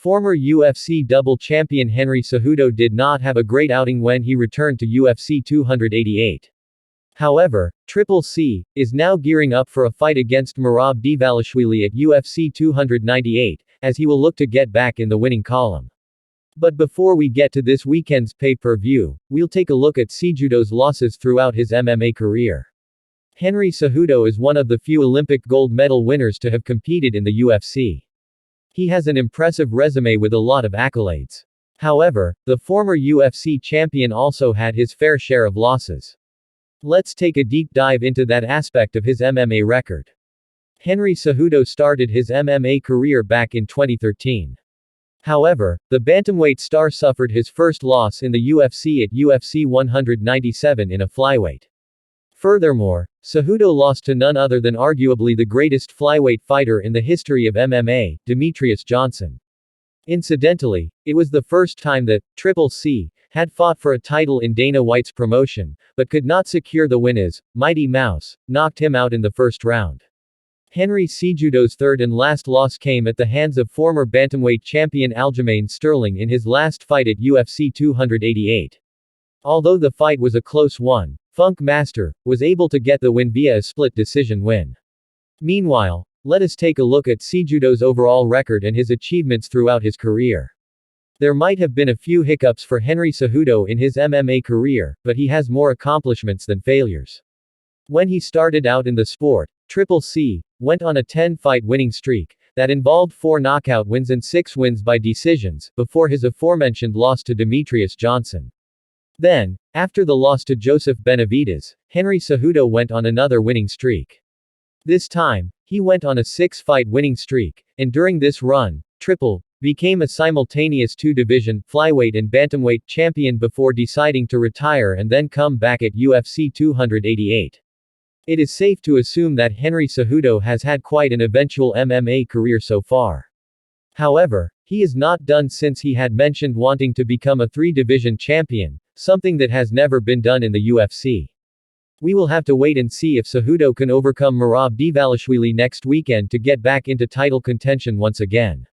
Former UFC double champion Henry Cejudo did not have a great outing when he returned to UFC 288. However, Triple C is now gearing up for a fight against Merab Dvalishvili at UFC 298, as he will look to get back in the winning column. But before we get to this weekend's pay-per-view, we'll take a look at Cejudo's losses throughout his MMA career. Henry Cejudo is one of the few Olympic gold medal winners to have competed in the UFC. He has an impressive resume with a lot of accolades. However, the former UFC champion also had his fair share of losses. Let's take a deep dive into that aspect of his MMA record. Henry Cejudo started his MMA career back in 2013. However, the bantamweight star suffered his first loss in the UFC at UFC 197 in a flyweight. Furthermore, Cejudo lost to none other than arguably the greatest flyweight fighter in the history of MMA, Demetrious Johnson. Incidentally, it was the first time that Triple C had fought for a title in Dana White's promotion, but could not secure the win as Mighty Mouse knocked him out in the first round. Henry Cejudo's third and last loss came at the hands of former bantamweight champion Aljamain Sterling in his last fight at UFC 288. Although the fight was a close one, Funk Master was able to get the win via a split decision win. Meanwhile, let us take a look at Cejudo's overall record and his achievements throughout his career. There might have been a few hiccups for Henry Cejudo in his MMA career, but he has more accomplishments than failures. When he started out in the sport, Triple C went on a 10-fight winning streak that involved 4 knockout wins and 6 wins by decisions, before his aforementioned loss to Demetrious Johnson. Then, after the loss to Joseph Benavidez, Henry Cejudo went on another winning streak. This time, he went on a 6-fight winning streak, and during this run, Triple became a simultaneous 2-division, flyweight and bantamweight champion before deciding to retire and then come back at UFC 288. It is safe to assume that Henry Cejudo has had quite an eventual MMA career so far. However, he is not done since he had mentioned wanting to become a 3-division champion, something that has never been done in the UFC. We will have to wait and see if Cejudo can overcome Merab Dvalishvili next weekend to get back into title contention once again.